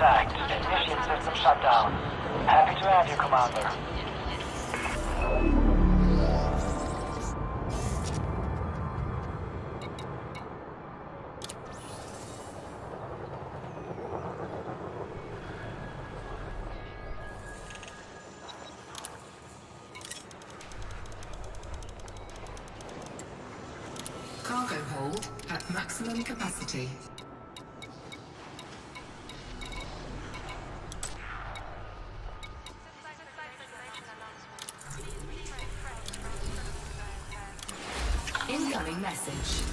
contact. Ignition system shut down. Happy to have you, Commander. Cargo hold at maximum capacity. Incoming message.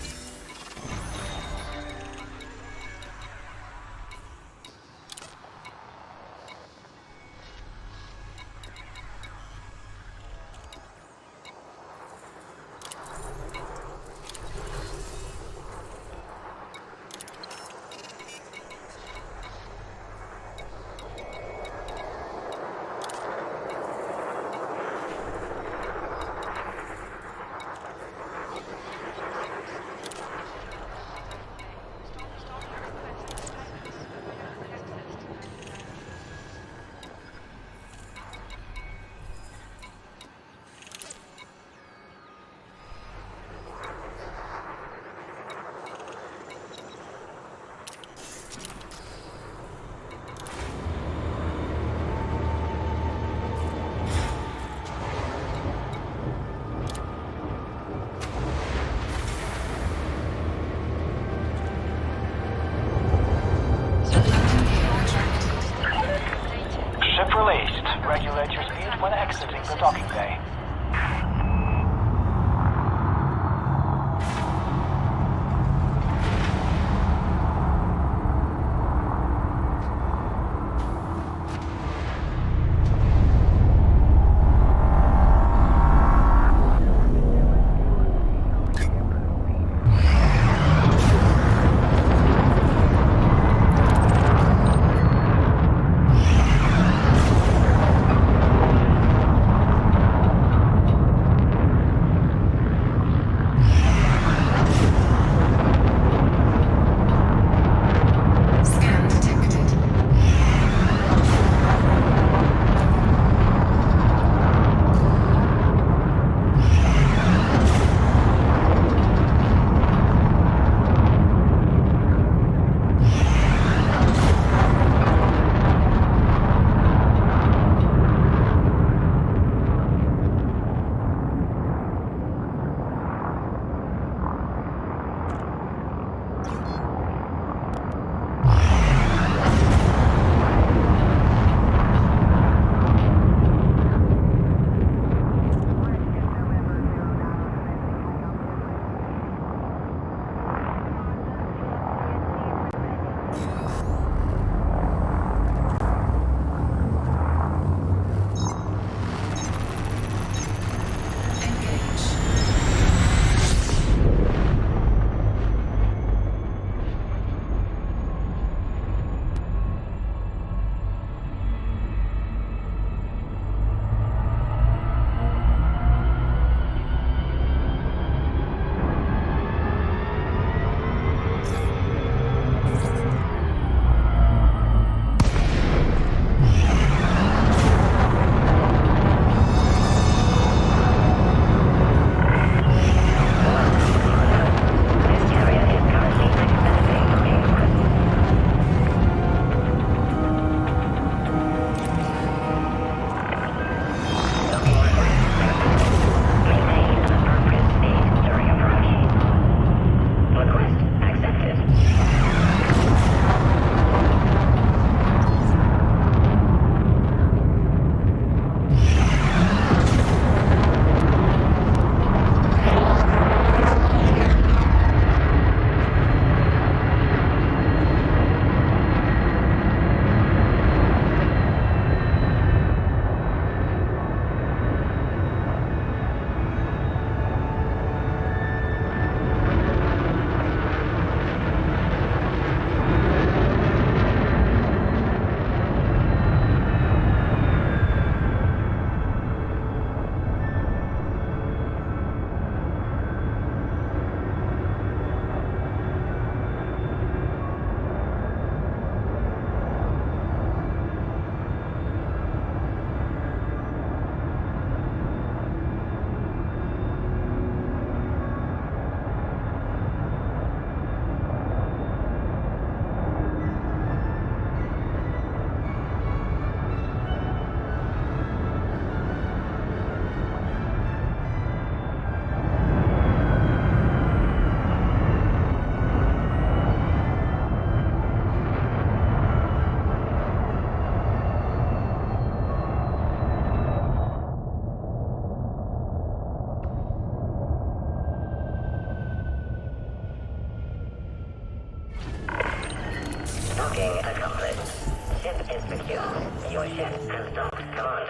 Your ship has docked, Command.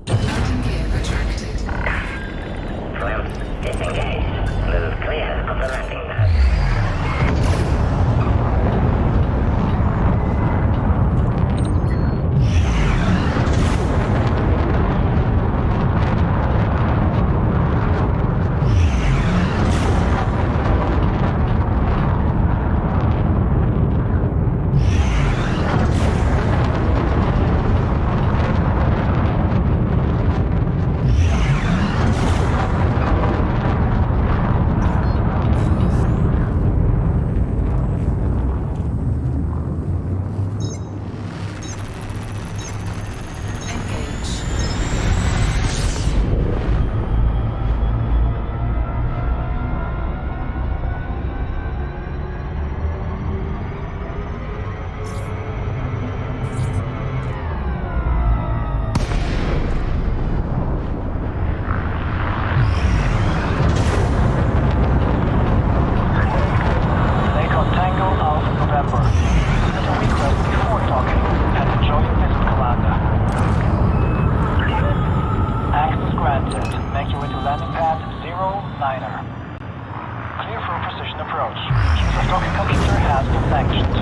Landing gear retracted. Glimpse disengaged. Move clear of the landing pad. Engage. Lake on Tango Alpha November. Submit a request before docking and enjoy your visit, Commander. Access granted. Make your way to landing pad 09er. Clear for precision approach. Use of docking computer has been sanctioned.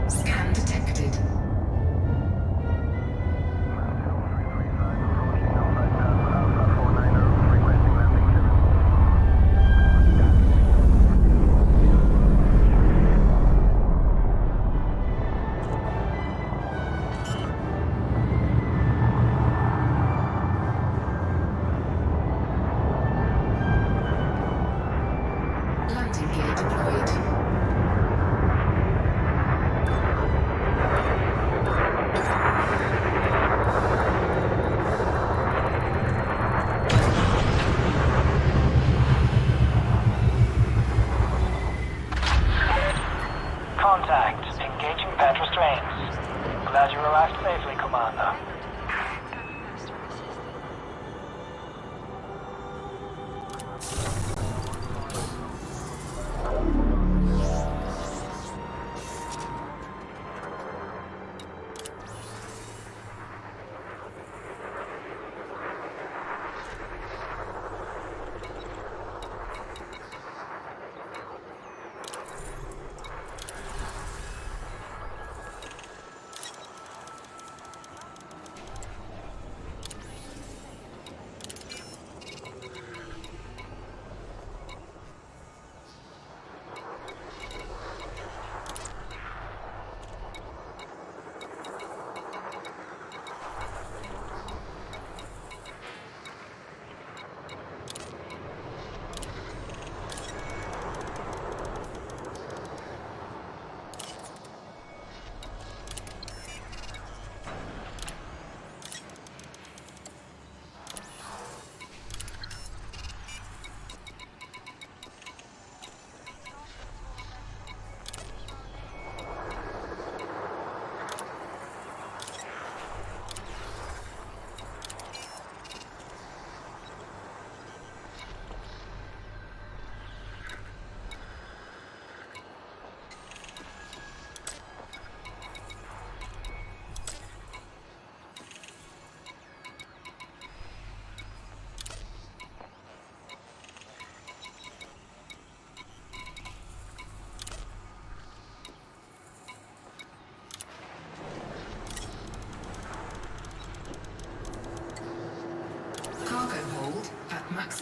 Scan detected. Landing gear deployed. Contact. Engaging pad restraints. Glad you arrived safely, Commander.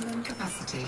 maximum capacity.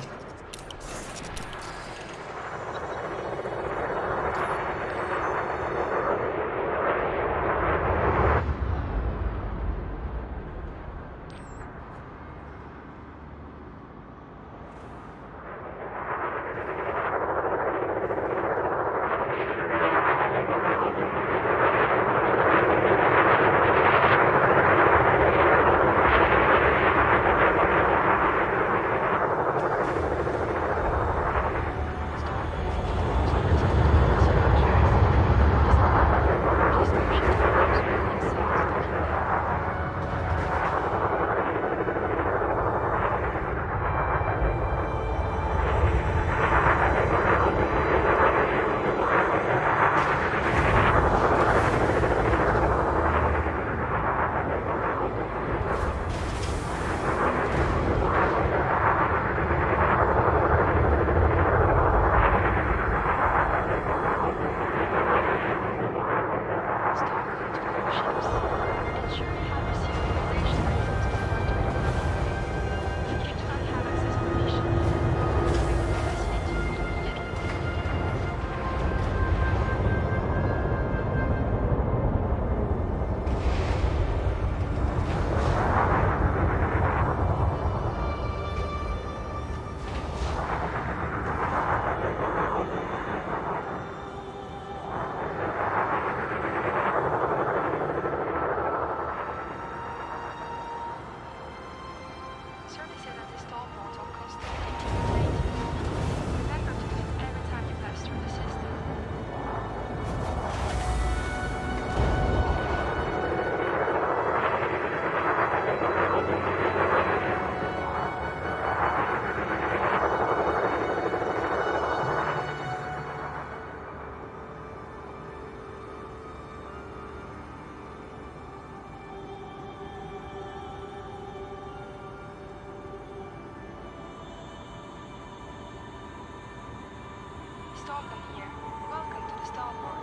Stockholm here. Welcome to the starboard.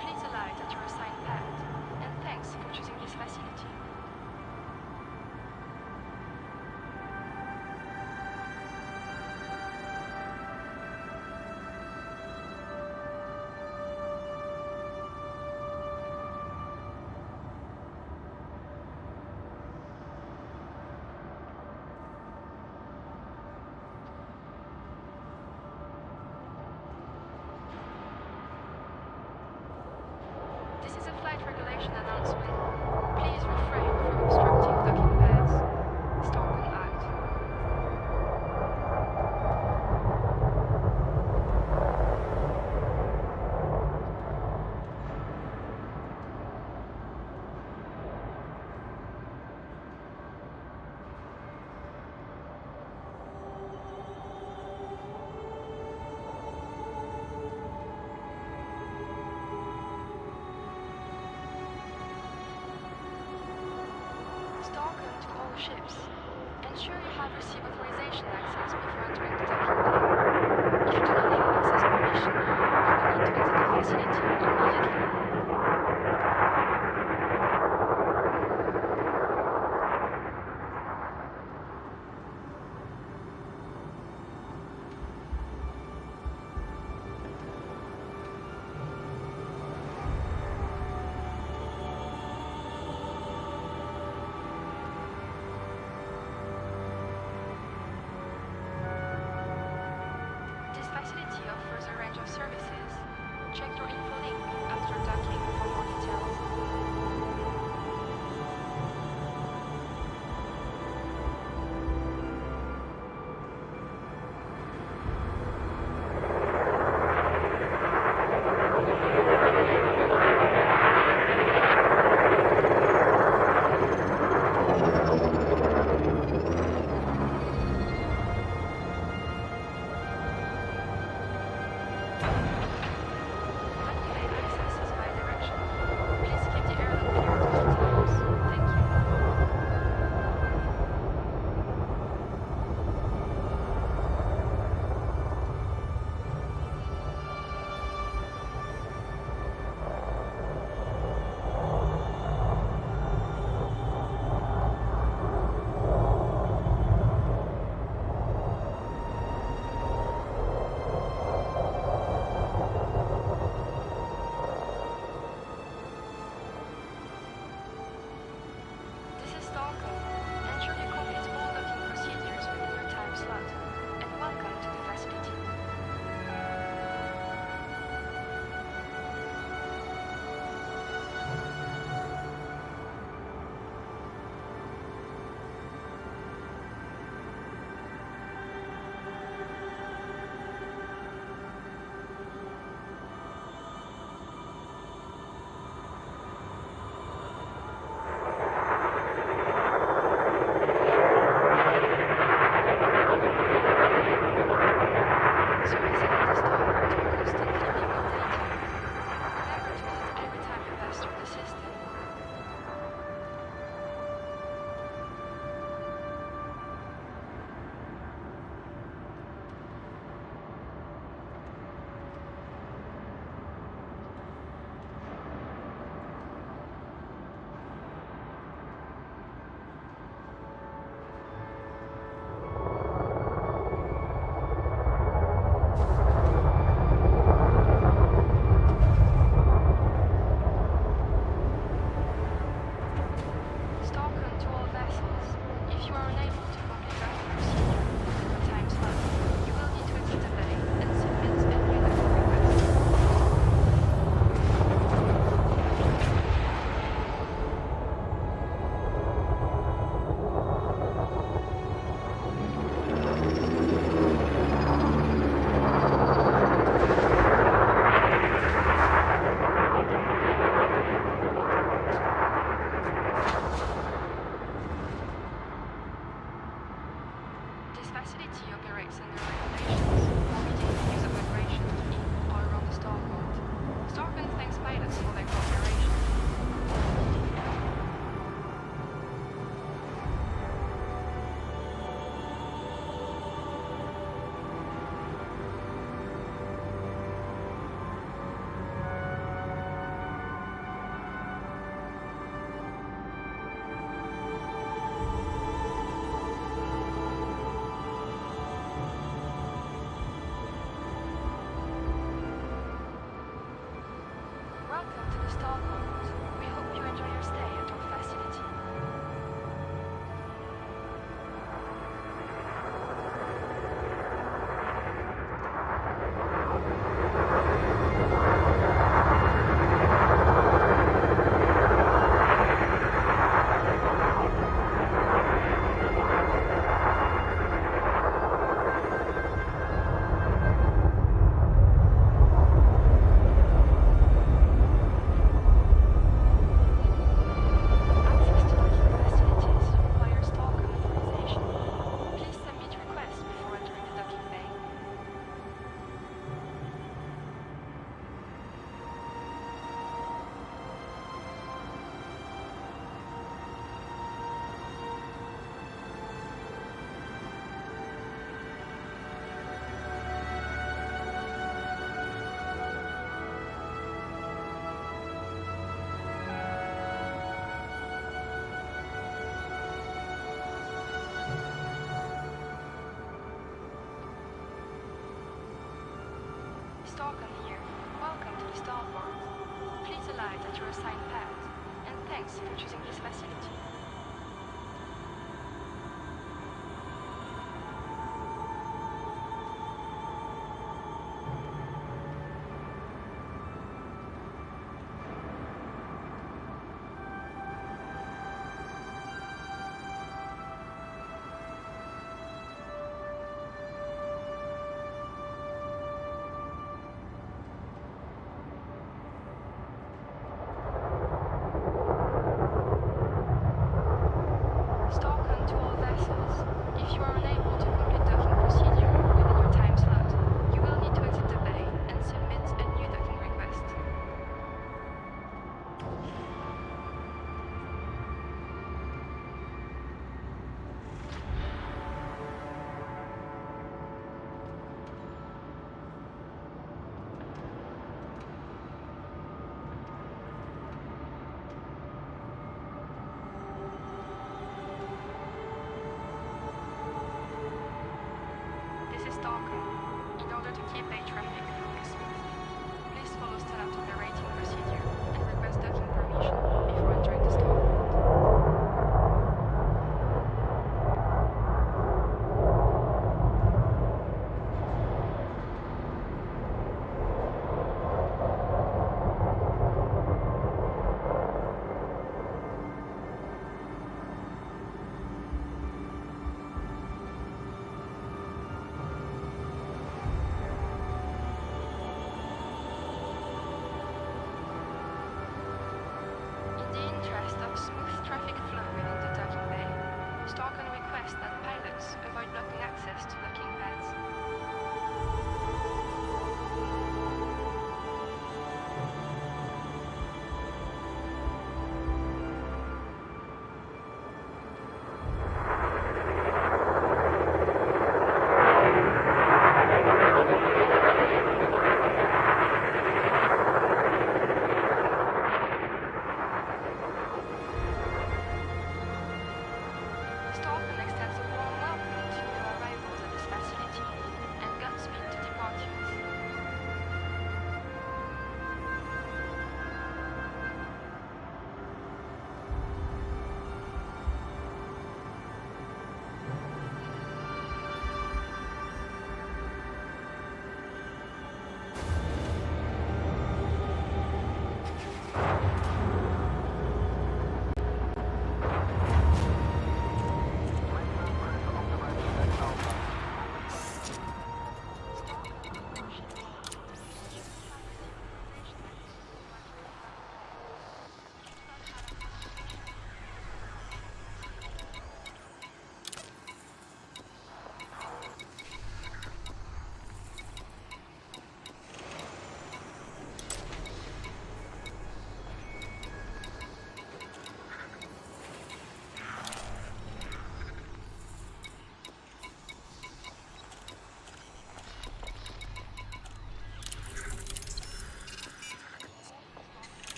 Please alight at your assigned pad, and thanks for choosing this facility. This is a flight regulation announcement. Please refrain from obstructing docking pads. Stockholm out. Stockholm to all ships. Ensure you have received authorization access before entering the docking bay. If you do not have access permission, you will need to exit the facility immediately. Stockholm. We hope you enjoy your stay at our facility. Access to docking facilities requires token authorization. Please submit requests before entering the docking bay. Stockholm here. Welcome to the starboard. Please alight at your assigned path, and thanks for choosing this facility.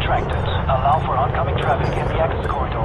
retracted. Allow for oncoming traffic in the access corridor.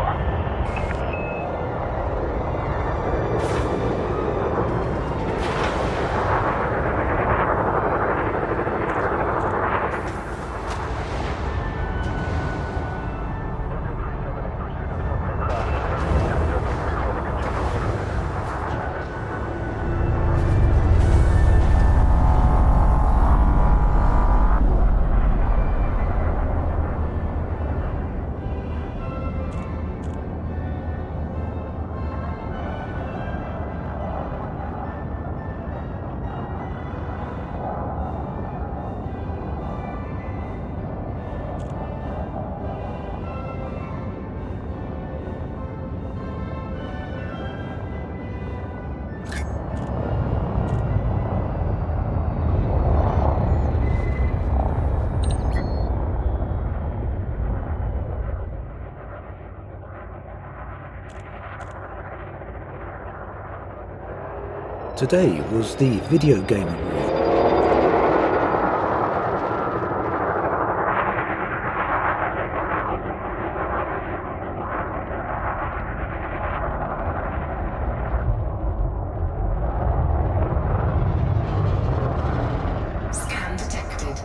Today was the Video Game Award. Scan detected.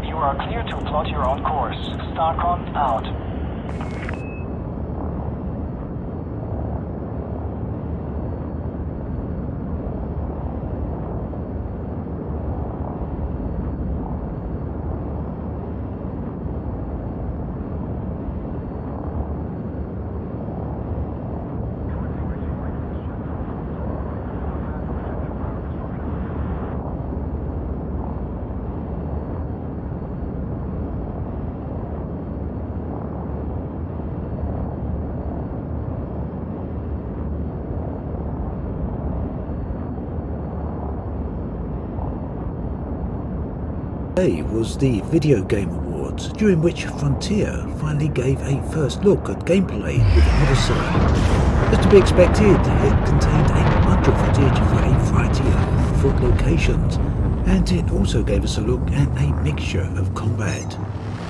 You are clear to plot your own course. Starcon out. Today was the Video Game Awards, during which Frontier finally gave a first look at gameplay with Odyssey. As to be expected, it contained a bunch of footage for a variety of foot locations, and it also gave us a look at a mixture of combat.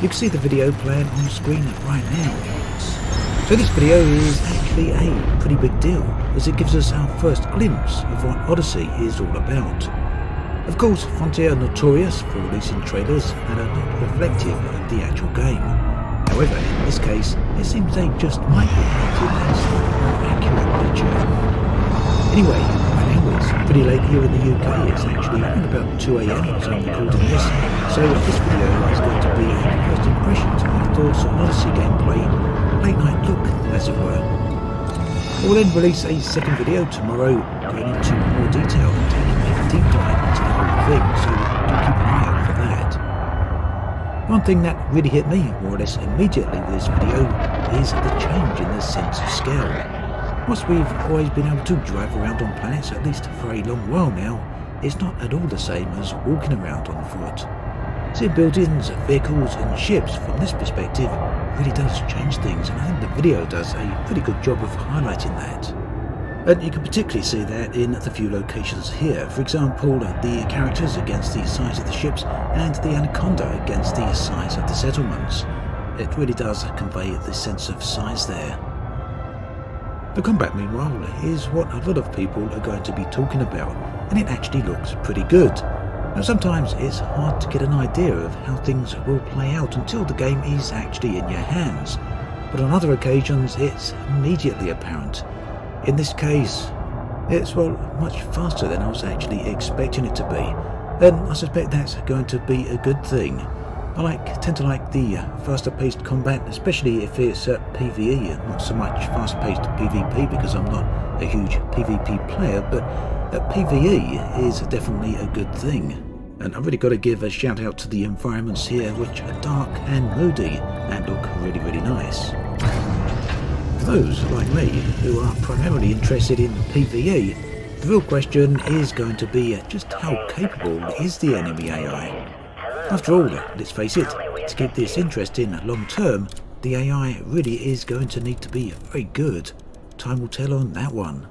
You can see the video playing on screen right now. So this video is actually a pretty big deal, as it gives us our first glimpse of what Odyssey is all about. Of course, Frontier are notorious for releasing trailers that are not reflective of the actual game. However, in this case, it seems they just might be painted as a more accurate picture. Anyway, right now it's pretty late here in the UK. It's actually around about 2 AM as I'm recording this, so this video is going to be a first impressions of my thoughts on Odyssey gameplay, late night look, as it were. I will then release a second video tomorrow, going into more detail and taking a deep dive into the whole thing, so do keep an eye out for that. One thing that really hit me, more or less immediately with this video, is the change in the sense of scale. Whilst we've always been able to drive around on planets, at least for a long while now, it's not at all the same as walking around on foot. Seeing buildings, vehicles and ships from this perspective really does change things, and I think the video does a pretty good job of highlighting that. And you can particularly see that in the few locations here. For example, the characters against the size of the ships and the anaconda against the size of the settlements. It really does convey the sense of size there. The combat, meanwhile, is what a lot of people are going to be talking about, and it actually looks pretty good. Now, sometimes it's hard to get an idea of how things will play out until the game is actually in your hands, but on other occasions it's immediately apparent. In this case, it's, well, much faster than I was actually expecting it to be, and I suspect that's going to be a good thing. I tend to like the faster paced combat, especially if it's PvE, not so much fast paced PvP because I'm not a huge PvP player, but PvE is definitely a good thing. And I've really got to give a shout out to the environments here, which are dark and moody and look really, really nice. For those like me who are primarily interested in PvE, the real question is going to be just how capable is the enemy AI? After all, let's face it, to keep this interesting long term, the AI really is going to need to be very good. Time will tell on that one.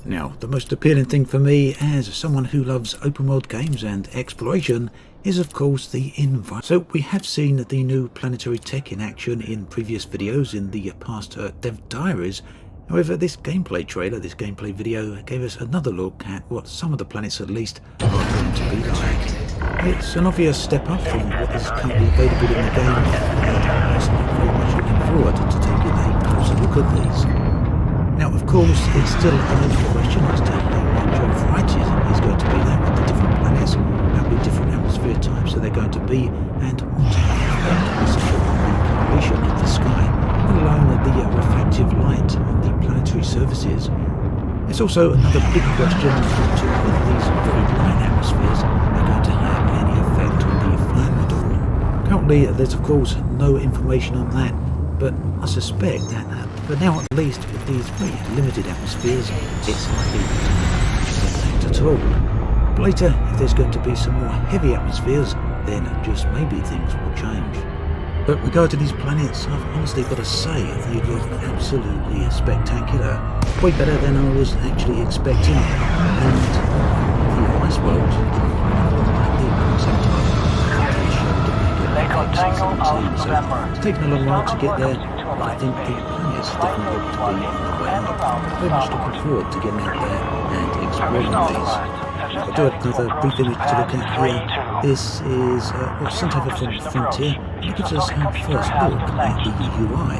Now, the most appealing thing for me as someone who loves open world games and exploration is of course the environment. So we have seen the new planetary tech in action in previous videos in the past dev diaries. However, this gameplay trailer, this gameplay video, gave us another look at what some of the planets at least are going to be like. It's an obvious step up from what is currently available in the game, and I'm personally very much looking forward to taking a closer look at these. Now, of course, it's still an open question as to how much variety is going to be there with the different planets, how many different atmosphere types are there going to be, and what effect is such a coloration of the sky, let alone the reflective light on the planetary surfaces. It's also another big question as to whether these very light atmospheres are going to have any effect on the flight model. Currently, there's of course no information on that, but I suspect that for now at least, with these very limited atmospheres, it's likely not to have much effect at all. But later, if there's going to be some more heavy atmospheres, then just maybe things will change. But with regard to these planets, I've honestly got to say they look absolutely spectacular. Way better than I was actually expecting. And the ice world, the concept of it's taken a long while to get there, but I think the planets definitely look to be on the way up. Very much looking forward to getting out there and exploring these. I'll do another brief image to look at here. This is what's sent over from Frontier, and it gives us our first look at the UI.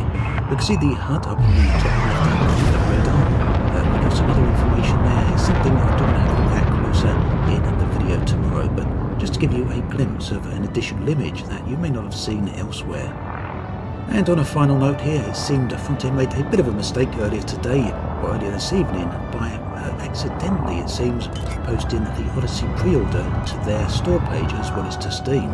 We can see the HUD up on the top left-hand corner of the radar. We've got some other information there. It's something I don't have a look at closer in the video tomorrow, but just to give you a glimpse of an additional image that you may not have seen elsewhere. And on a final note here, it seemed Frontier made a bit of a mistake earlier today, or earlier this evening, by accidentally, it seems, posting the Odyssey pre-order to their store page as well as to Steam.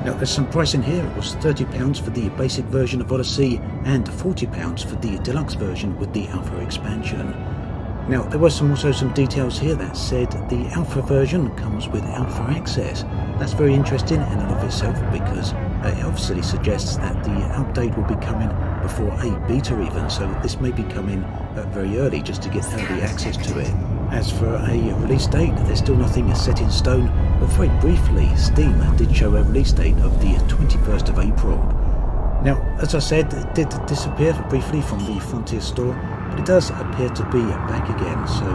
Now there's some pricing here. It was £30 for the basic version of Odyssey and £40 for the deluxe version with the Alpha expansion. Now there was also some details here that said the Alpha version comes with Alpha Access. That's very interesting in and of itself because it obviously suggests that the update will be coming before a beta even, so this may be coming very early just to get early access to it. As for a release date, there's still nothing set in stone, but very briefly Steam did show a release date of the 21st of April. Now, as I said, it did disappear briefly from the Frontier store, but it does appear to be back again, so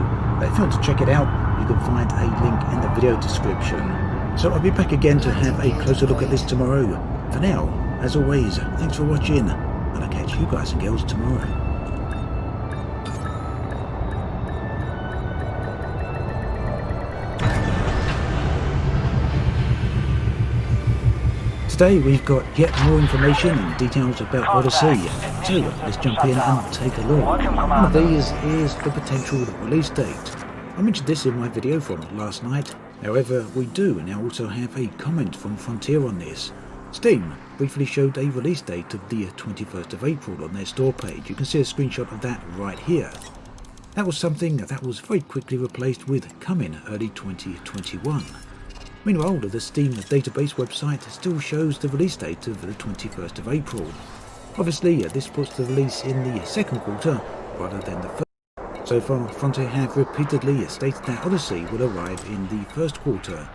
if you want to check it out, you can find a link in the video description. So I'll be back again to have a closer look at this tomorrow. For now, as always, thanks for watching, and I'll catch you guys and girls tomorrow. Today we've got yet more information and details about Odyssey, so let's jump in and take a look. One of these is the potential release date. I mentioned this in my video from last night, however we do now also have a comment from Frontier on this. Steam briefly showed a release date of the 21st of April on their store page. You can see a screenshot of that right here. That was something that was very quickly replaced with coming early 2021. Meanwhile, the Steam database website still shows the release date of the 21st of April. Obviously, this puts the release in the second quarter rather than the first. So far, Frontier have repeatedly stated that Odyssey will arrive in the first quarter.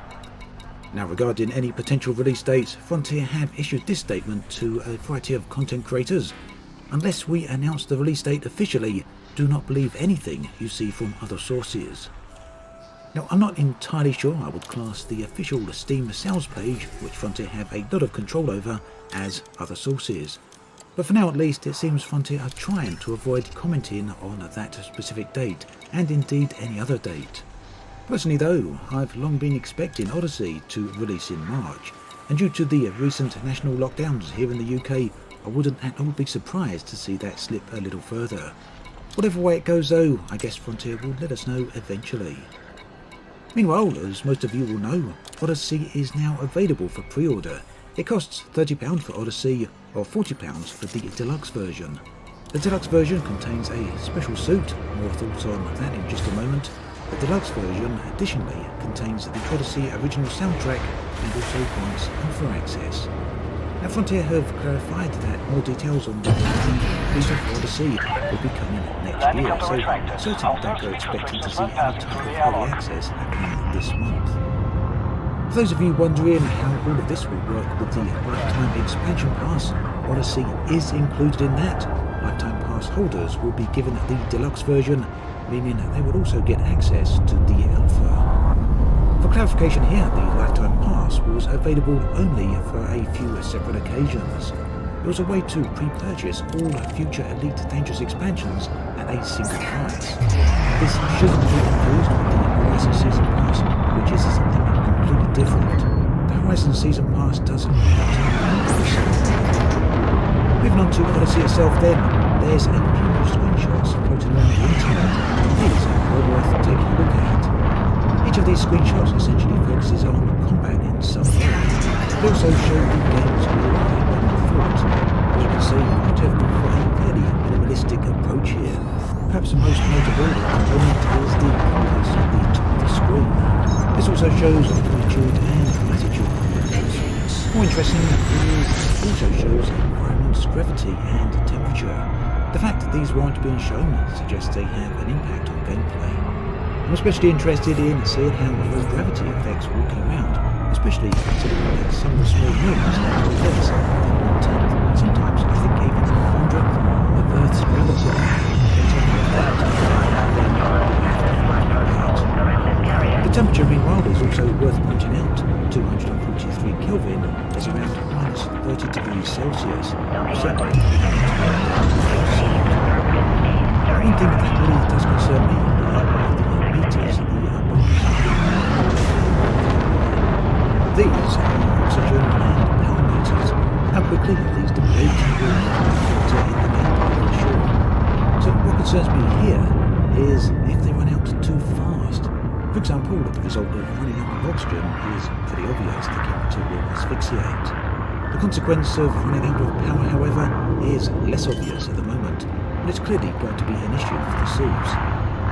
Now, regarding any potential release dates, Frontier have issued this statement to a variety of content creators. Unless we announce the release date officially, do not believe anything you see from other sources. Now, I'm not entirely sure I would class the official Steam sales page, which Frontier have a lot of control over, as other sources. But for now at least, it seems Frontier are trying to avoid commenting on that specific date, and indeed any other date. Personally though, I've long been expecting Odyssey to release in March, and due to the recent national lockdowns here in the UK, I wouldn't at all be surprised to see that slip a little further. Whatever way it goes though, I guess Frontier will let us know eventually. Meanwhile, as most of you will know, Odyssey is now available for pre-order. It costs £30 for Odyssey or £40 for the deluxe version. The deluxe version contains a special suit, more thoughts on that in just a moment. The deluxe version additionally contains the Odyssey original soundtrack and also grants info access. Now, Frontier have clarified that more details on the beta for Odyssey will be coming next year, so certainly don't go expecting to see any type of early access happening this month. For those of you wondering how all of this will work with the Lifetime Expansion Pass, Odyssey is included in that. Lifetime Pass holders will be given the deluxe version, meaning they will also get access to the alpha. For clarification here, the Lifetime Pass was available only for a few separate occasions. It was a way to pre-purchase all future Elite Dangerous expansions at a single price. This shouldn't be confused with the Horizon Season Pass, which is something completely different. The Horizon Season Pass doesn't Moving on to Odyssey itself then, there's a few screenshots floating around the internet. These are well worth taking a look at. Each of these screenshots essentially focuses on combat in some way. They also show the game's UI when fought. As you can see, I have gone for a fairly minimalistic approach here. Perhaps the most notable component is the compass at the top of the screen. This also shows longitude and latitude coordinates. More interesting is it also shows the environment's gravity and temperature. The fact that these weren't being shown suggests they have an impact on gameplay. I'm especially interested in seeing how low gravity affects walking around, especially considering that some of the small moons have less than 1/10, sometimes I think even 1/100th of Earth's gravity. The temperature, meanwhile, is also worth pointing out. 243 Kelvin is around minus 30 degrees Celsius. One thing that really does concern me are the meters, these are oxygen and power meters. How quickly these deplete will filter in the gameplay for sure. So what concerns me here is if they run out too fast. For example, the result of running out of oxygen is pretty obvious. The character will asphyxiate. The consequence of running out of power, however, is less obvious at the moment, but it's clearly going to be an issue for the suits.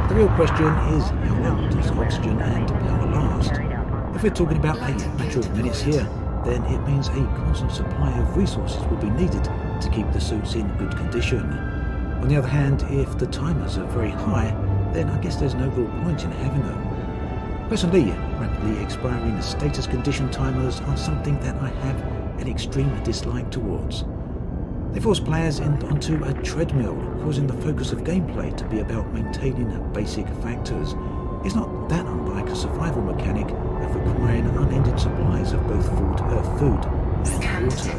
The real question is how long does oxygen and power last? If we're talking about a matter of minutes here, then it means a constant supply of resources will be needed to keep the suits in good condition. On the other hand, if the timers are very high, then I guess there's no real point in having them. Personally, rapidly expiring status condition timers are something that I have an extreme dislike towards. They force players onto a treadmill, causing the focus of gameplay to be about maintaining basic factors. It's not that unlike a survival mechanic of requiring unending supplies of both food and water.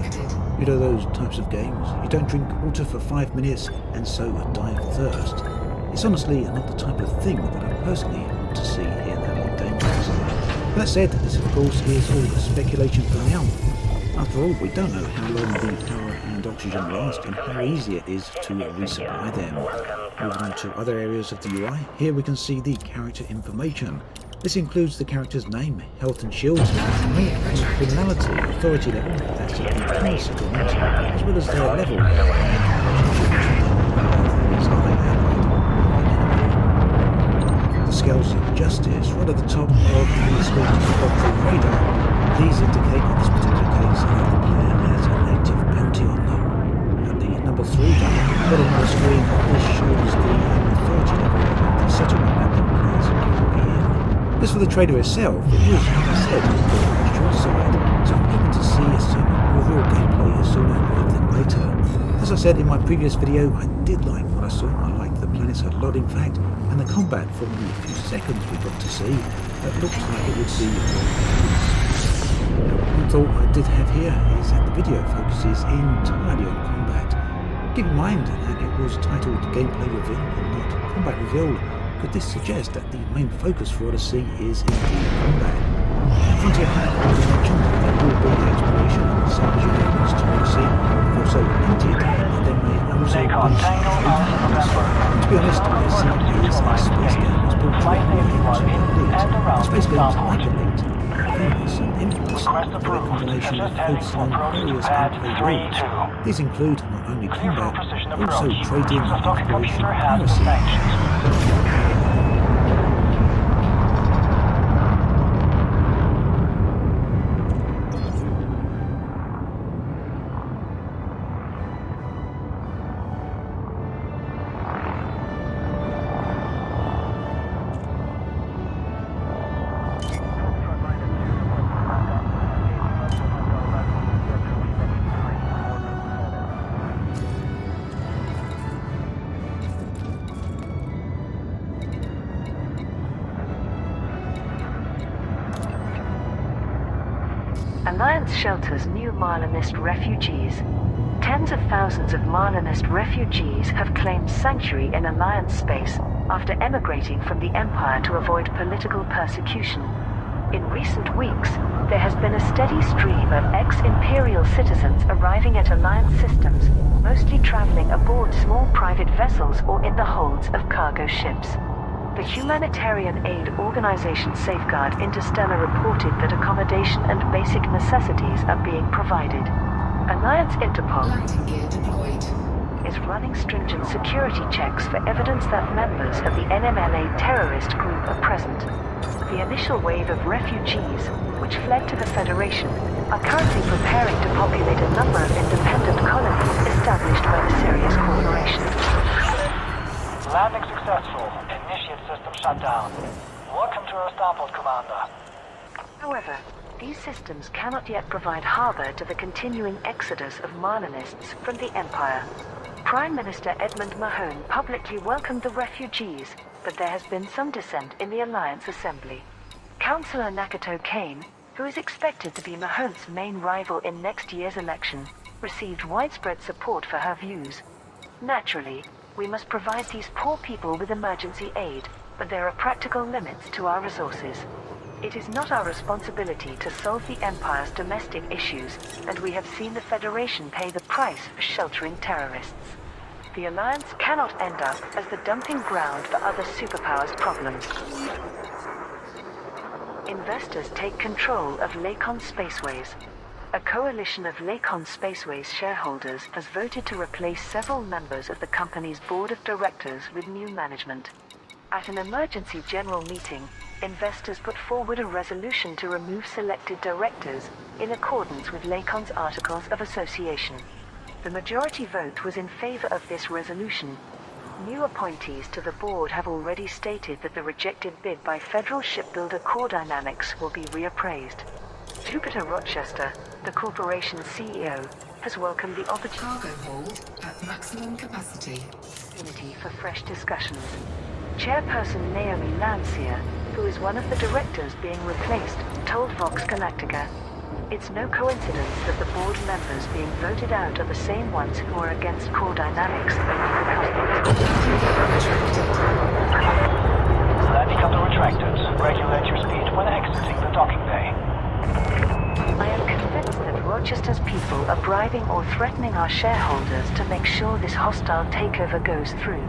You know those types of games? You don't drink water for 5 minutes and so die of thirst. It's honestly not the type of thing that I personally want to see in Elite Dangerous. That said, this of course is all speculation for now. After all, we don't know how long the power and oxygen last and how easy it is to resupply them. Moving on to other areas of the UI, here we can see the character information. This includes the character's name, health and shields, rank and criminality, authority level, that's the criminal settlement, as well as their level and relationship. The scales of justice, right at the top of the screen of the radar. These indicate in this particular case that the player has an active bounty on them. At the number 3 down at the bottom of the screen, this shows the authority level of the As for the trailer itself, it was, as I said, on the short side, so I'm hoping to see some more real gameplay sooner rather than later. As I said in my previous video, I did like what I saw. I liked the planets a lot, in fact, and the combat from the few seconds we got to see, that looked like it would be one thought I did have here is that the video focuses entirely on combat. Keep in mind that it was titled Gameplay Reveal and not Combat Reveal. Could this suggest that the main focus for Odyssey is indeed combat? Frontier have already mentioned that there will be exploration and salvage elements to Odyssey. They've also hinted that there may also be some trade elements. To be honest, Odyssey is a space game that's built directly into Elite. Space games like Elite are famous and infamous for their combination of focusing on various gameplay rules. These include not only combat, but also trading, exploration, and piracy. Alliance shelters new Marlinist refugees. Tens of thousands of Marlinist refugees have claimed sanctuary in Alliance space after emigrating from the Empire to avoid political persecution. In recent weeks, there has been a steady stream of ex-Imperial citizens arriving at Alliance systems, mostly traveling aboard small private vessels or in the holds of cargo ships. The humanitarian aid organization Safeguard Interstellar reported that accommodation and basic necessities are being provided. Alliance Interpol Landing gear deployed. is running stringent security checks for evidence that members of the NMLA terrorist group are present. The initial wave of refugees, which fled to the Federation, are currently preparing to populate a number of independent colonies established by the Sirius Corporation. Landing successful. Initiate system shut down. Welcome to our starport, Commander. However, these systems cannot yet provide harbor to the continuing exodus of Marlinists from the Empire. Prime Minister Edmund Mahone publicly welcomed the refugees, but there has been some dissent in the Alliance Assembly. Councillor Nakato Kane, who is expected to be Mahone's main rival in next year's election, received widespread support for her views. Naturally, we must provide these poor people with emergency aid, but there are practical limits to our resources. It is not our responsibility to solve the Empire's domestic issues, and we have seen the Federation pay the price for sheltering terrorists. The Alliance cannot end up as the dumping ground for other superpowers' problems. Investors take control of Lakon Spaceways. A coalition of Lakon Spaceways shareholders has voted to replace several members of the company's board of directors with new management. At an emergency general meeting, investors put forward a resolution to remove selected directors in accordance with Lakon's Articles of Association. The majority vote was in favor of this resolution. New appointees to the board have already stated that the rejected bid by federal shipbuilder Core Dynamics will be reappraised. Jupiter Rochester, the corporation's CEO, has welcomed the Cargo hold at maximum capacity. opportunity for fresh discussions. Chairperson Naomi Lancier, who is one of the directors being replaced, told Vox Galactica, "It's no coincidence that the board members being voted out are the same ones who are against Core Dynamics Landing on the retractors. Regulate your speed when exiting the docking bay. I am convinced that Rochester's people are bribing or threatening our shareholders to make sure this hostile takeover goes through.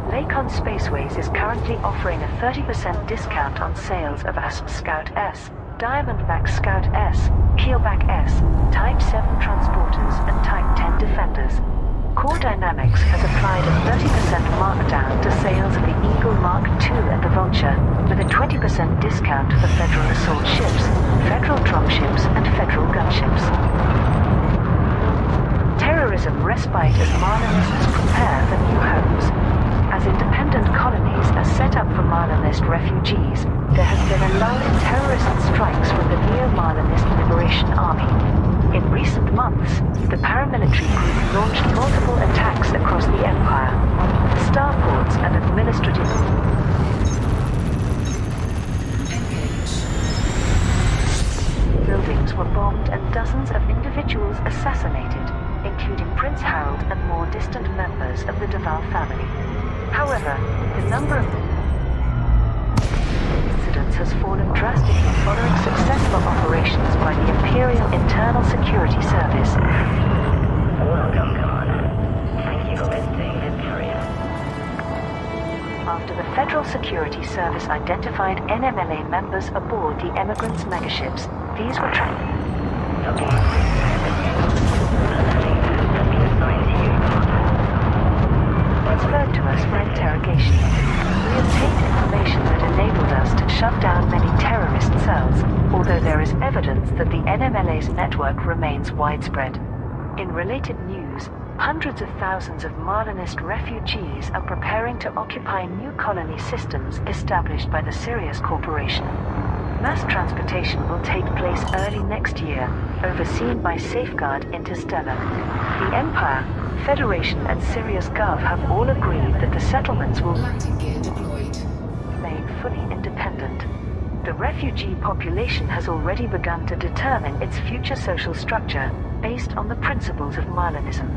Lakon Spaceways is currently offering a 30% discount on sales of ASP Scout S, Diamondback Scout S, Keelback S, Type 7 transporters, and Type 10 defenders. Core Dynamics has applied a 30% markdown to sales of the Eagle Mark II and the Vulture, with a 20% discount for Federal assault ships, Federal dropships, and Federal gunships. Terrorism respite as Marlinists prepare for new homes. As independent colonies are set up for Marlinists Marlinist refugees, there has been a lull in terrorist strikes from the Neo-Marlinist Liberation Army. In recent months, the paramilitary group launched multiple attacks across the Empire. Starports and administrative buildings were bombed and dozens of individuals assassinated, including Prince Harold and more distant members of the Duval family. However, the number of incidents has fallen drastically following successful operations by the Imperial Internal Security Service. Welcome, Commander. Thank you for visiting Victoria. After the Federal Security Service identified NMLA members aboard the Emigrants megaships, these were tracked. Docking has been assigned to you, Commander. Transferred to us for interrogation. We obtained information that enabled us to shut down many terrorist cells, although there is evidence that the NMLA's network remains widespread. In related news, hundreds of thousands of Marlinist refugees are preparing to occupy new colony systems established by the Sirius Corporation. Mass transportation will take place early next year, overseen by Safeguard Interstellar. The Empire, Federation and Sirius Gov have all agreed that the settlements will Landing gear deployed. remain fully independent. The refugee population has already begun to determine its future social structure based on the principles of Marlinism.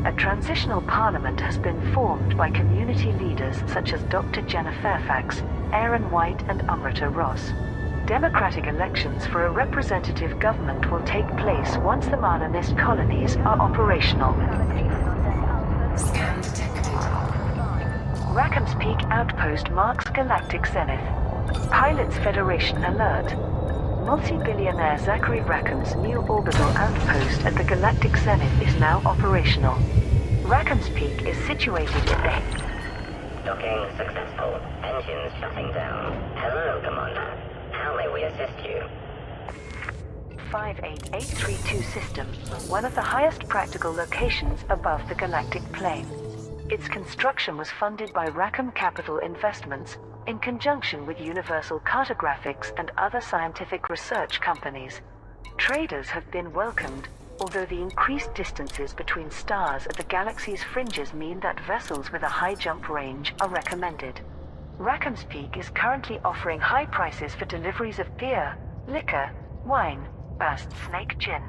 A transitional parliament has been formed by community leaders such as Dr. Jenna Fairfax, Aaron White and Amrita Ross. Democratic elections for a representative government will take place once the Marlinist colonies are operational. Scan detected. Rackham's Peak Outpost marks galactic zenith. Pilots Federation alert. Multi-billionaire Zachary Rackham's new orbital outpost at the galactic zenith is now operational. Rackham's Peak is situated in the... Docking successful. Engines shutting down. Hello, Commander. How may we assist you? 58832 system, one of the highest practical locations above the galactic plane. Its construction was funded by Rackham Capital Investments in conjunction with Universal Cartographics and other scientific research companies. Traders have been welcomed, although the increased distances between stars at the galaxy's fringes mean that vessels with a high jump range are recommended. Rackham's Peak is currently offering high prices for deliveries of beer, liquor, wine, Bast Snake Gin.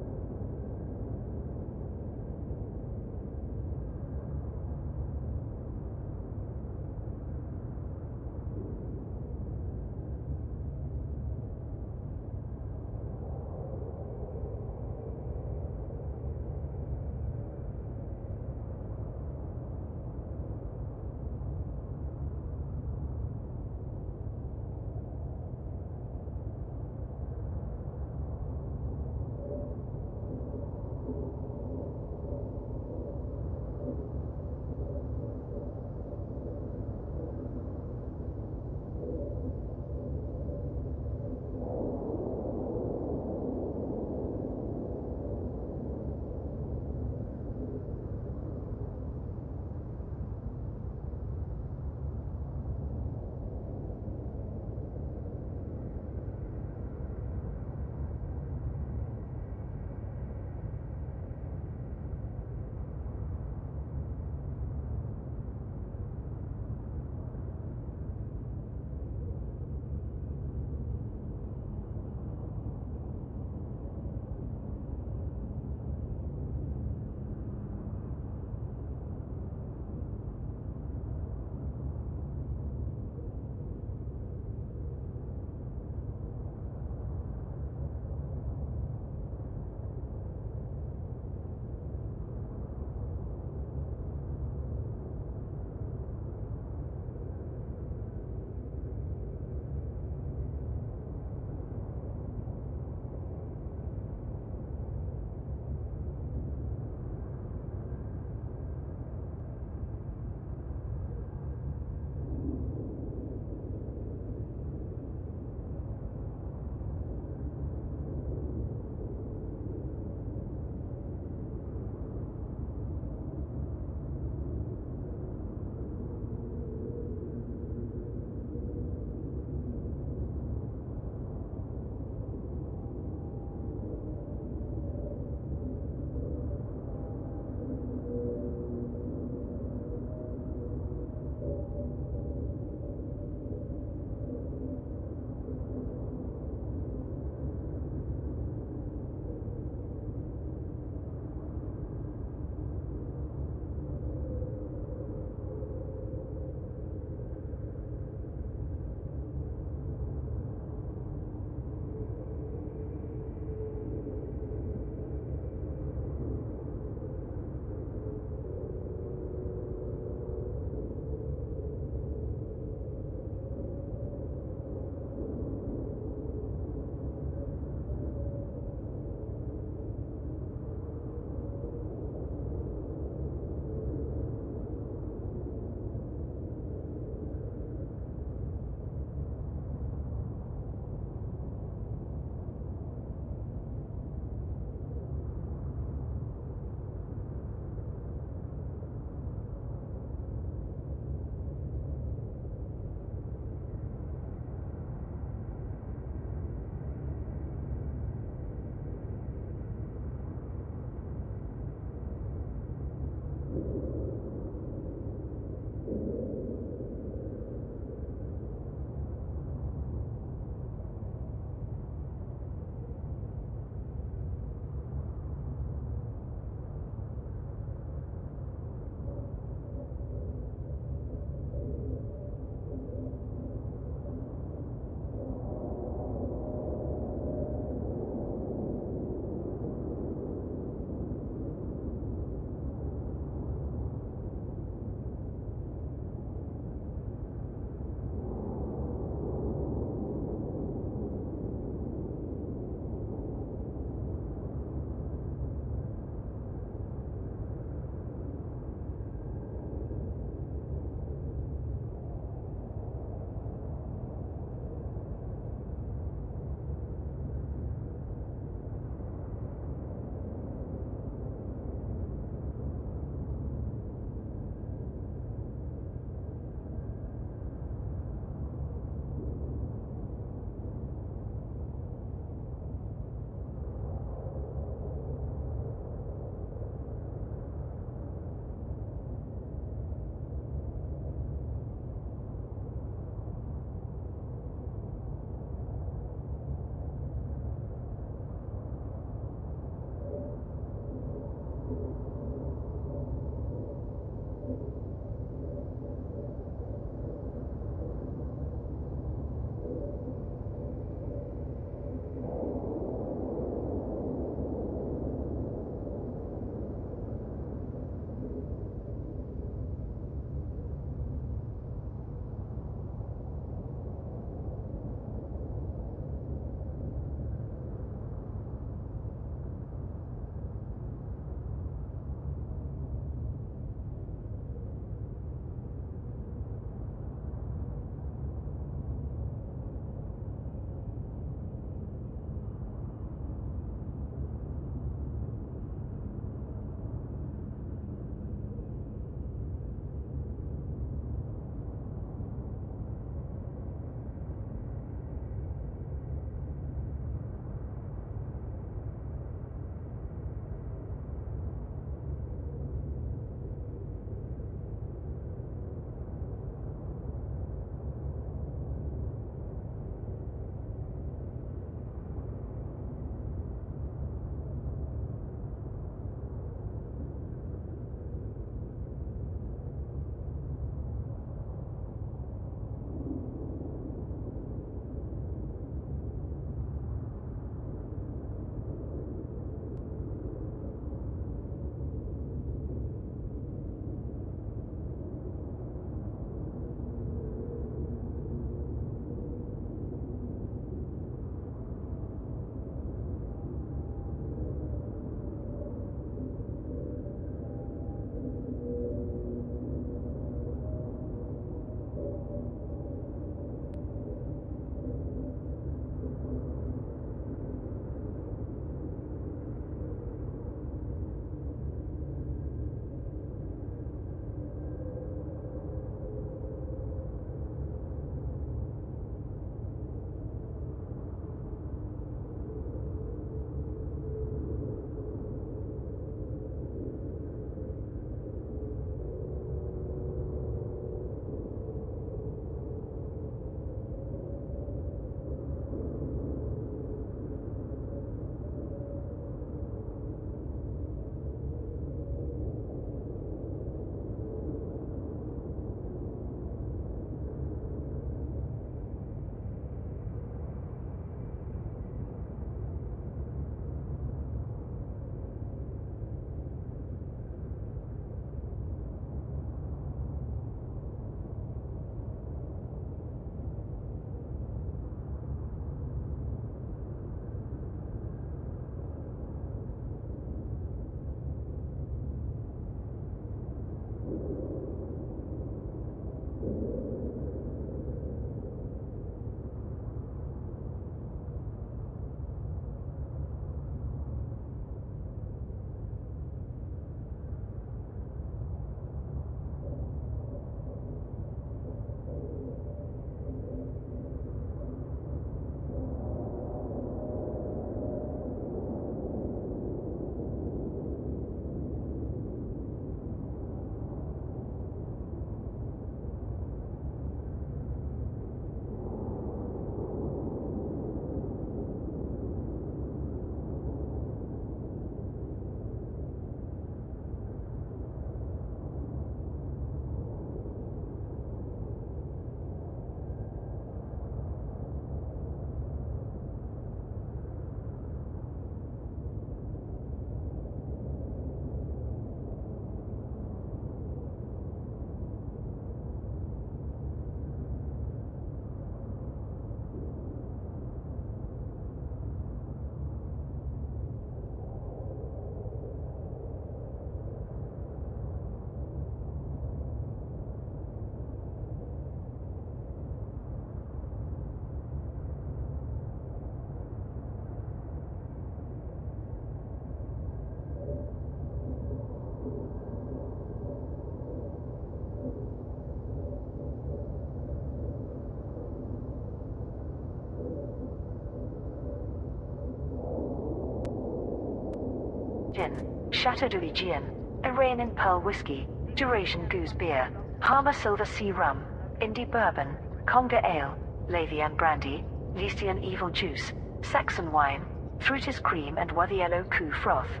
Gin, Chateau de Gin, Arain and Pearl Whiskey, Eurasian Goose Beer, Harmer Silver Sea Rum, Indie Bourbon, Conga Ale, Lavian Brandy, Lycian Evil Juice, Saxon Wine, Fruitis Cream and Wathiello Coup Froth.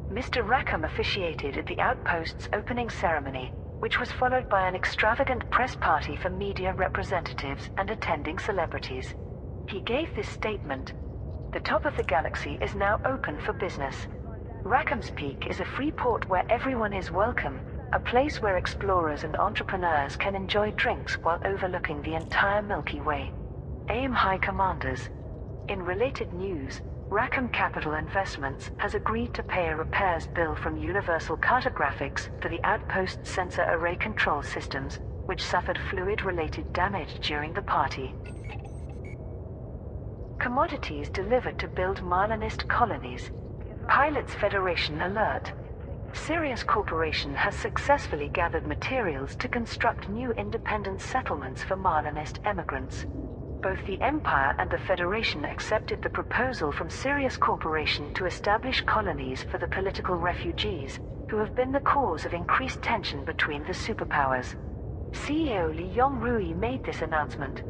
Mr. Rackham officiated at the outpost's opening ceremony, which was followed by an extravagant press party for media representatives and attending celebrities. He gave this statement: "The top of the galaxy is now open for business. Rackham's Peak is a free port where everyone is welcome, a place where explorers and entrepreneurs can enjoy drinks while overlooking the entire Milky Way. Aim high, commanders." In related news, Rackham Capital Investments has agreed to pay a repairs bill from Universal Cartographics for the outpost's sensor array control systems, which suffered fluid-related damage during the party. Commodities delivered to build Marlinist colonies. Pilots Federation alert. Sirius Corporation has successfully gathered materials to construct new independent settlements for Marlinist emigrants. Both the Empire and the Federation accepted the proposal from Sirius Corporation to establish colonies for the political refugees, who have been the cause of increased tension between the superpowers. CEO Li Yongrui made this announcement.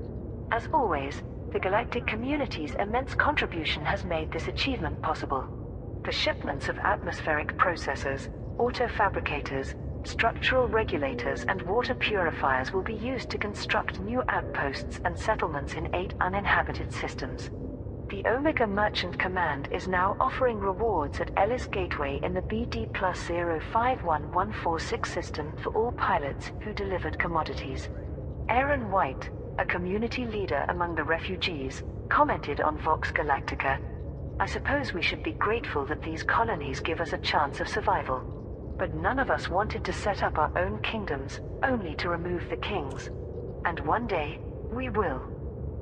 As always, the galactic community's immense contribution has made this achievement possible. The shipments of atmospheric processors, auto-fabricators, structural regulators and water purifiers will be used to construct new outposts and settlements in 8 uninhabited systems. The Omega Merchant Command is now offering rewards at Ellis Gateway in the BD Plus 051146 system for all pilots who delivered commodities. Aaron White, a community leader among the refugees, commented on Vox Galactica, "I suppose we should be grateful that these colonies give us a chance of survival. But none of us wanted to set up our own kingdoms, only to remove the kings. And one day, we will."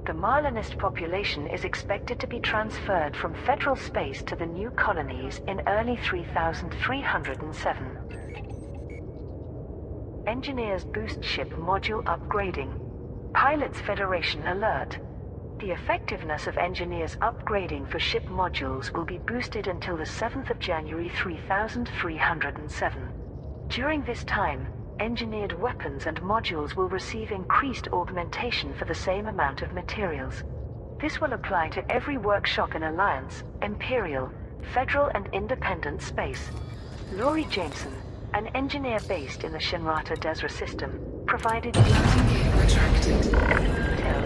The Marlinist population is expected to be transferred from federal space to the new colonies in early 3307. Engineers boost ship module upgrading. Pilots Federation alert. The effectiveness of engineers upgrading for ship modules will be boosted until the 7th of January 3307. During this time, engineered weapons and modules will receive increased augmentation for the same amount of materials. This will apply to every workshop in Alliance, Imperial, Federal and Independent space. Laurie Jameson, an engineer based in the Shinrata Desra system, provided details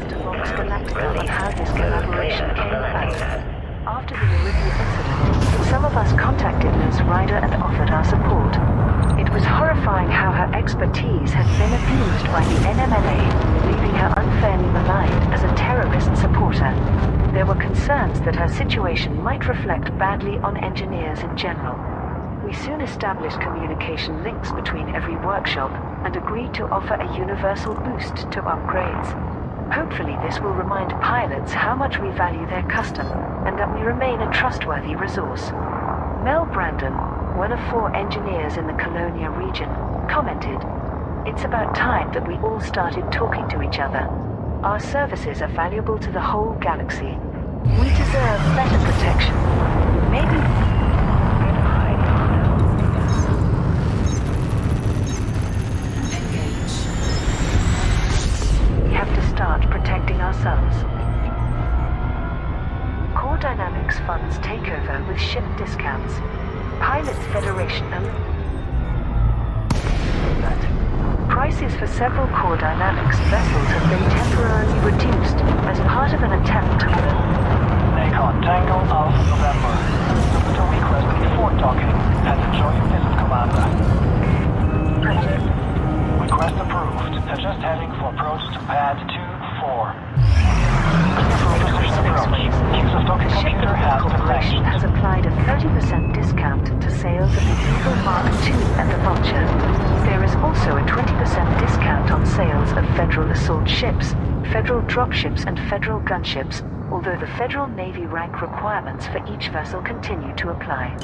to Vox Galactica on how this collaboration came about. After the Olivia incident, some of us contacted Liz Ryder and offered our support. It was horrifying how her expertise had been abused by the NMLA, leaving her unfairly maligned as a terrorist supporter. There were concerns that her situation might reflect badly on engineers in general. We soon established communication links between every workshop and agreed to offer a universal boost to upgrades. Hopefully this will remind pilots how much we value their custom and that we remain a trustworthy resource. Mel Brandon, one of 4 engineers in the Colonia region, commented, "It's about time that we all started talking to each other. Our services are valuable to the whole galaxy. We deserve better protection. Maybe..." We have to start protecting ourselves. Core Dynamics funds takeover with ship discounts. Pilots Federation alert. Prices for several Core Dynamics vessels have been temporarily reduced as part of an attempt to... Nacon Tango Alpha November. Submit a request before docking and enjoy your visit, Commander. Request approved. Adjust heading for approach to pad 2-4. The ship corporation has applied a 30% discount to sales of the Eagle Mark II and the Vulture. There is also a 20% discount on sales of Federal assault ships, Federal dropships and Federal gunships, although the Federal Navy rank requirements for each vessel continue to apply.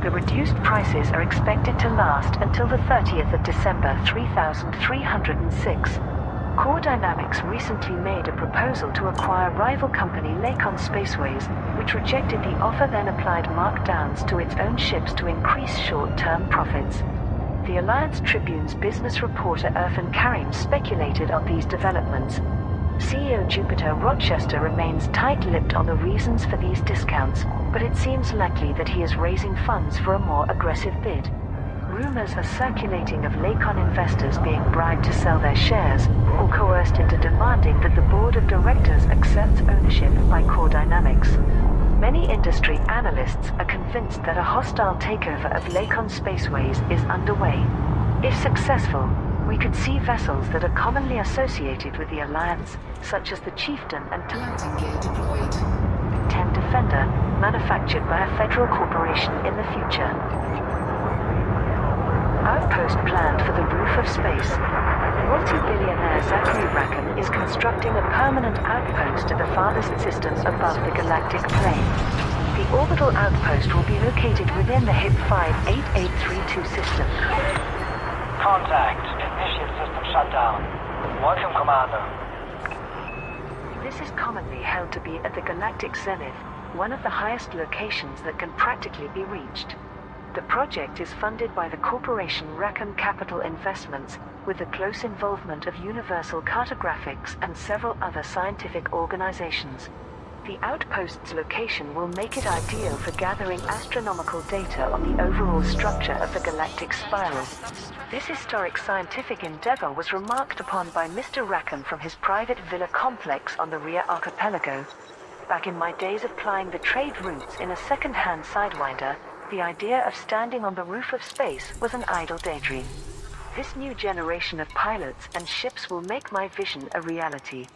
The reduced prices are expected to last until the 30th of December 3306. Core Dynamics recently made a proposal to acquire rival company Lakon Spaceways, which which rejected the offer, then applied markdowns to its own ships to increase short-term profits. The Alliance Tribune's business reporter Irfan Karim speculated on these developments. CEO Jupiter Rochester remains tight-lipped on the reasons for these discounts, but it seems likely that he is raising funds for a more aggressive bid. Rumors are circulating of Lakon investors being bribed to sell their shares, or coerced into demanding that the board of directors accepts ownership by Core Dynamics. Many industry analysts are convinced that a hostile takeover of Lakon Spaceways is underway. If successful, we could see vessels that are commonly associated with the Alliance, such as the Chieftain and Landing gear deployed. 10 Defender, manufactured by a federal corporation in the future. Outpost planned for the roof of space. Multi-billionaire Zachary Rackham is constructing a permanent outpost at the farthest system above the galactic plane. The orbital outpost will be located within the HIP 58832 system. Contact. Initiate system shutdown. Welcome, Commander. This is commonly held to be at the galactic zenith, one of the highest locations that can practically be reached. The project is funded by the corporation Rackham Capital Investments, with the close involvement of Universal Cartographics and several other scientific organizations. The outpost's location will make it ideal for gathering astronomical data on the overall structure of the galactic spiral. This historic scientific endeavor was remarked upon by Mr. Rackham from his private villa complex on the Rhea Archipelago. Back in my days of plying the trade routes in a second-hand Sidewinder, the idea of standing on the roof of space was an idle daydream. This new generation of pilots and ships will make my vision a reality.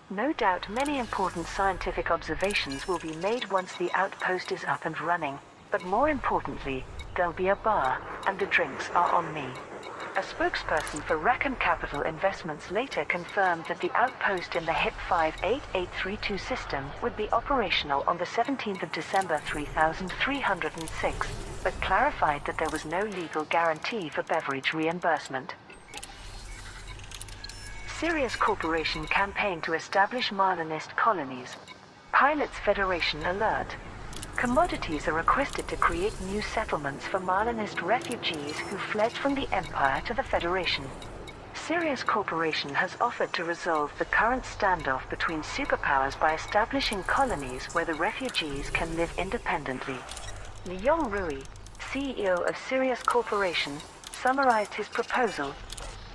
No doubt many important scientific observations will be made once the outpost is up and running, but more importantly, there'll be a bar, and the drinks are on me. A spokesperson for Rackham Capital Investments later confirmed that the outpost in the HIP 58832 system would be operational on the 17th of December 3306, but clarified that there was no legal guarantee for beverage reimbursement. Sirius Corporation campaign to establish Marlinist colonies. Pilots Federation alert. Commodities are requested to create new settlements for Marlinist refugees who fled from the Empire to the Federation. Sirius Corporation has offered to resolve the current standoff between superpowers by establishing colonies where the refugees can live independently. Leon Rui, CEO of Sirius Corporation, summarized his proposal.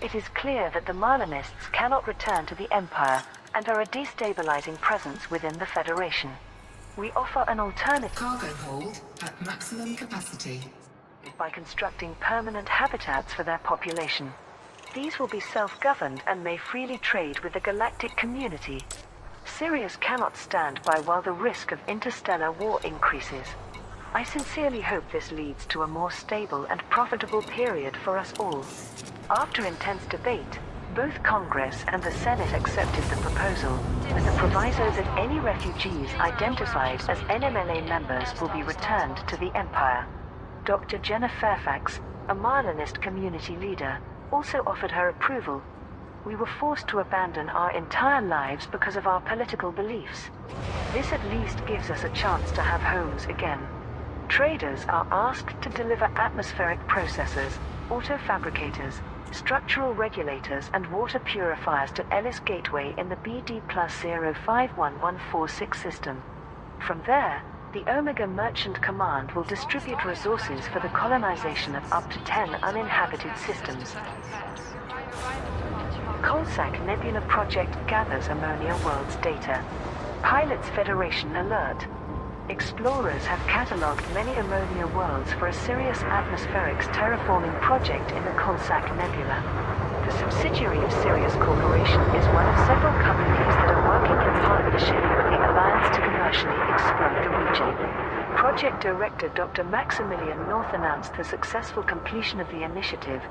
It is clear that the Marlinists cannot return to the Empire and are a destabilizing presence within the Federation. We offer an alternative Cargo hold at maximum capacity. by constructing permanent habitats for their population. These will be self-governed and may freely trade with the galactic community. Sirius cannot stand by while the risk of interstellar war increases. I sincerely hope this leads to a more stable and profitable period for us all. After intense debate, both Congress and the Senate accepted the proposal, with the proviso that any refugees identified as NMLA members will be returned to the Empire. Dr. Jenna Fairfax, a Marlinist community leader, also offered her approval. We were forced to abandon our entire lives because of our political beliefs. This at least gives us a chance to have homes again. Traders are asked to deliver atmospheric processors, auto-fabricators, structural regulators and water purifiers to Ellis Gateway in the BD plus 051146 system. From there, the Omega Merchant Command will distribute resources for the colonization of up to 10 uninhabited systems. Colsac Nebula Project gathers Ammonia World's data. Pilots Federation alert. Explorers have catalogued many ammonia worlds for a Sirius Atmospherics terraforming project in the Colsac Nebula. The subsidiary of Sirius Corporation is one of several companies that are working in partnership with the Alliance to commercially exploit the region. Project Director Dr. Maximilian North announced the successful completion of the initiative.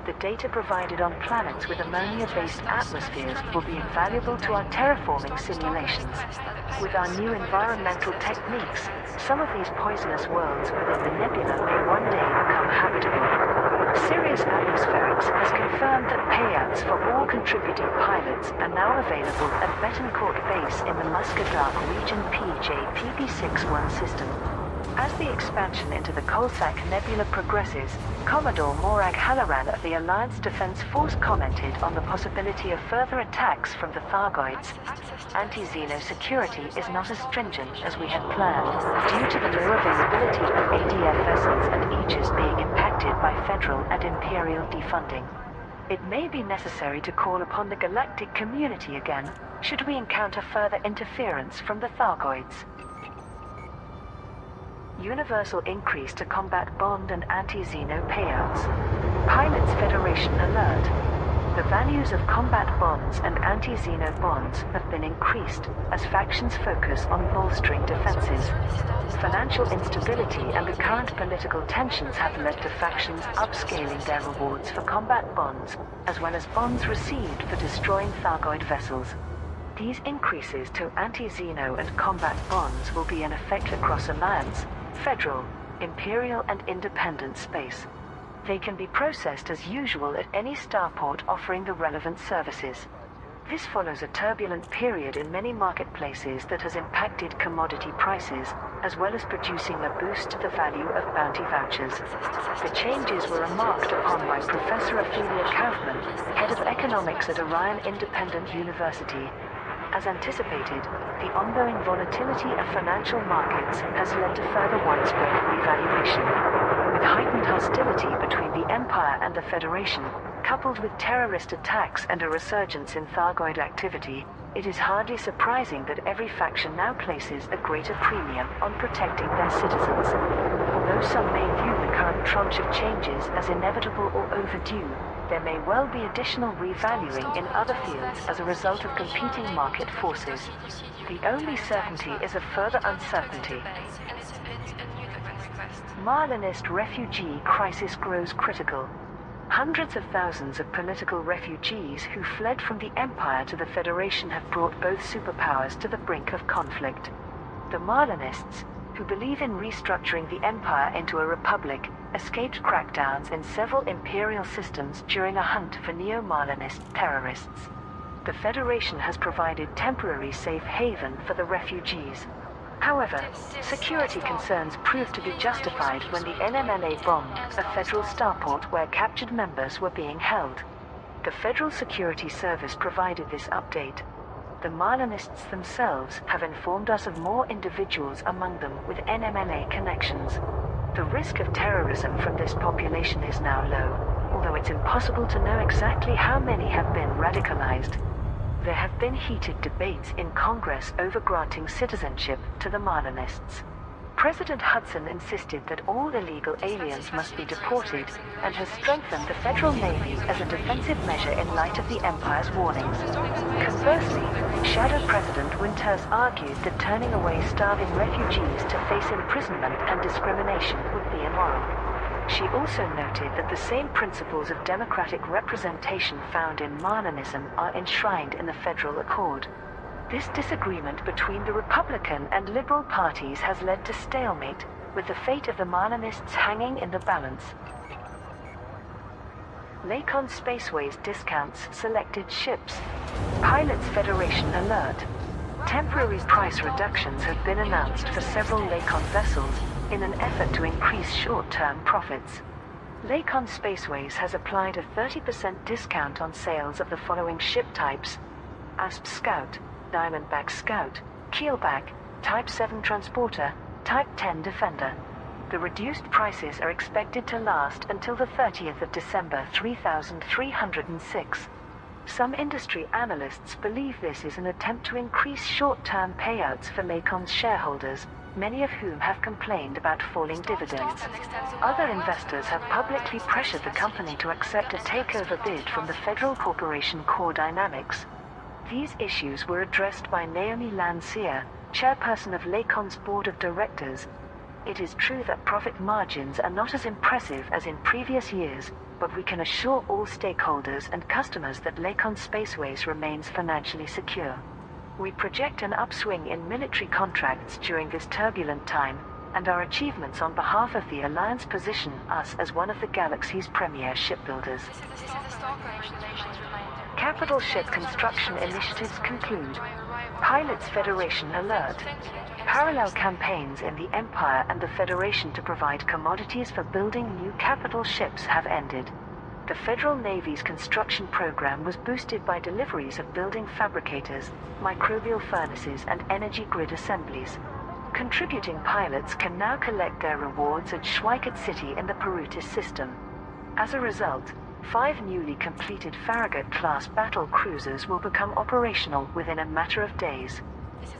The data provided on planets with ammonia-based atmospheres will be invaluable to our terraforming simulations. With our new environmental techniques, some of these poisonous worlds within the nebula may one day become habitable. Sirius Rudis Atmospherics has confirmed that payouts for all contributing pilots are now available at Betancourt Base in the Muscadar Region PJ-PB61 system. As the expansion into the Coalsack Nebula progresses, Commodore Morag Halloran of the Alliance Defense Force commented on the possibility of further attacks from the Thargoids. Anti-Xeno security is not as stringent as we had planned, due to the low availability of ADF vessels and Aegis being impacted by federal and imperial defunding. It may be necessary to call upon the galactic community again, should we encounter further interference from the Thargoids. Universal increase to combat bond and anti-Xeno payouts. Pilots Federation alert. The values of combat bonds and anti-Xeno bonds have been increased as factions focus on bolstering defenses. Financial instability and the current political tensions have led to factions upscaling their rewards for combat bonds, as well as bonds received for destroying Thargoid vessels. These increases to anti-Xeno and combat bonds will be in effect across Alliance, Federal, Imperial and Independent space. They can be processed as usual at any starport offering the relevant services. This follows a turbulent period in many marketplaces that has impacted commodity prices, as well as producing a boost to the value of bounty vouchers. The changes were remarked upon by Professor Ophelia Kaufman, head of economics at Orion Independent University. As anticipated, the ongoing volatility of financial markets has led to further widespread revaluation. With heightened hostility between the Empire and the Federation, coupled with terrorist attacks and a resurgence in Thargoid activity, it is hardly surprising that every faction now places a greater premium on protecting their citizens. Although some may view the current tranche of changes as inevitable or overdue, there may well be additional revaluing in other fields as a result of competing market forces. The only certainty is a further uncertainty. Marlinist refugee crisis grows critical. Hundreds of thousands of political refugees who fled from the Empire to the Federation have brought both superpowers to the brink of conflict. The Marlinists, who believe in restructuring the Empire into a republic, escaped crackdowns in several Imperial systems during a hunt for neo-Marlinist terrorists. The Federation has provided temporary safe haven for the refugees. However, security concerns proved to be justified when the NMLA bombed a federal starport where captured members were being held. The Federal Security Service provided this update. The Marlinists themselves have informed us of more individuals among them with NMLA connections. The risk of terrorism from this population is now low, although it's impossible to know exactly how many have been radicalized. There have been heated debates in Congress over granting citizenship to the Marlinists. President Hudson insisted that all illegal aliens must be deported and has strengthened the Federal Navy as a defensive measure in light of the Empire's warnings. Conversely, Shadow President Winters argued that turning away starving refugees to face imprisonment and discrimination would be immoral. She also noted that the same principles of democratic representation found in Marlinism are enshrined in the Federal Accord. This disagreement between the Republican and Liberal parties has led to stalemate, with the fate of the Marlinists hanging in the balance. Lakon Spaceways discounts selected ships. Pilots Federation alert. Temporary price reductions have been announced for several Lakon vessels in an effort to increase short-term profits. Lakon Spaceways has applied a 30% discount on sales of the following ship types: Asp Scout, Diamondback Scout, Keelback, Type 7 Transporter, Type 10 Defender. The reduced prices are expected to last until the 30th of December 3306. Some industry analysts believe this is an attempt to increase short-term payouts for Lakon's shareholders, many of whom have complained about falling dividends. Other investors have publicly pressured the company to accept a takeover bid from the federal corporation Core Dynamics. These issues were addressed by Naomi Lancia, chairperson of Lakon's board of directors. It is true that profit margins are not as impressive as in previous years, but we can assure all stakeholders and customers that Lakon Spaceways remains financially secure. We project an upswing in military contracts during this turbulent time, and our achievements on behalf of the Alliance position us as one of the galaxy's premier shipbuilders. This is the Stalker installation's reminder. Capital ship construction initiatives conclude. Pilots Federation alert. Parallel campaigns in the Empire and the Federation to provide commodities for building new capital ships have ended. The Federal Navy's construction program was boosted by deliveries of building fabricators, microbial furnaces, and energy grid assemblies. Contributing pilots can now collect their rewards at Schweikert City in the Perutis system. As a result, 5 newly completed Farragut-class battle cruisers will become operational within a matter of days.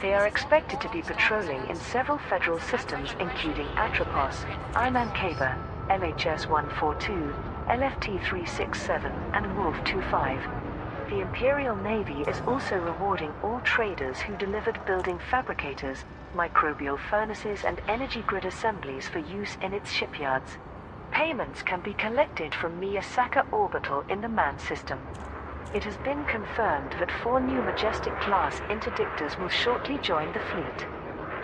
They are expected to be patrolling in several federal systems including Atropos, Imankaba, LHS-142, LFT-367, and Wolf-25. The Imperial Navy is also rewarding all traders who delivered building fabricators, microbial furnaces, and energy grid assemblies for use in its shipyards. Payments can be collected from Miyasaka Orbital in the manned system. It has been confirmed that 4 new Majestic-class interdictors will shortly join the fleet.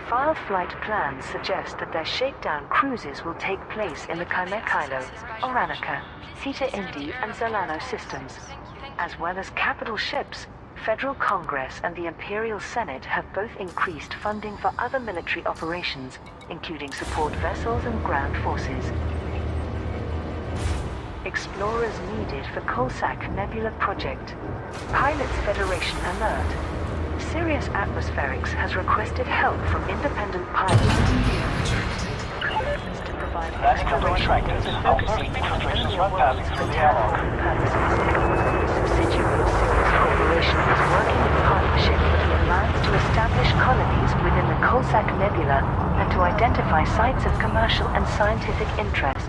File flight plans suggest that their shakedown cruises will take place in the Kaimekilo, Oranica, Theta Indi, and Zalano systems. As well as capital ships, Federal Congress and the Imperial Senate have both increased funding for other military operations, including support vessels and ground forces. Explorers needed for Coalsack Nebula project. Pilots Federation alert. Sirius Atmospherics has requested help from independent pilots to provide Landing control retracted. Observe speed restrictions when passing through the airlock. Subsidiary of Sirius Corporation is working in partnership with the Alliance to establish colonies within the Coalsack Nebula and to identify sites of commercial and scientific interest.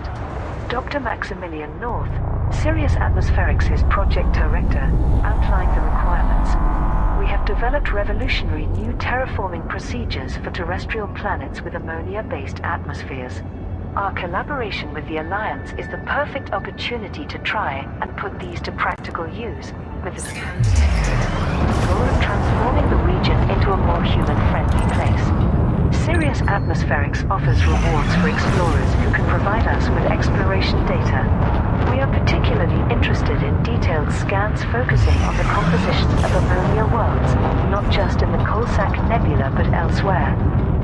Dr. Maximilian North, Sirius Atmospherics' project director, outlined the requirements. We have developed revolutionary new terraforming procedures for terrestrial planets with ammonia-based atmospheres. Our collaboration with the Alliance is the perfect opportunity to try and put these to practical use, with the goal of transforming the region into a more human-friendly place. Sirius Atmospherics offers rewards for explorers who can provide us with exploration data. We are particularly interested in detailed scans focusing on the composition of ammonia worlds, not just in the Coalsack Nebula but elsewhere.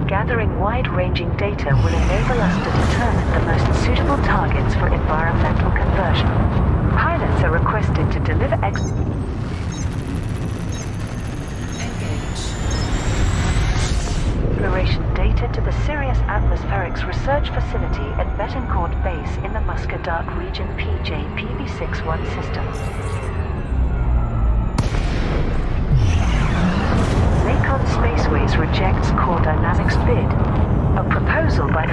Gathering wide-ranging data will enable us to determine the most suitable targets for environmental conversion. Pilots are requested to deliver exploration data to the Sirius Atmospherics Research Facility at Betancourt Base in the Muscadart Region PJ-PB61 system. Lakon Spaceways rejects Core Dynamics bid. A proposal by the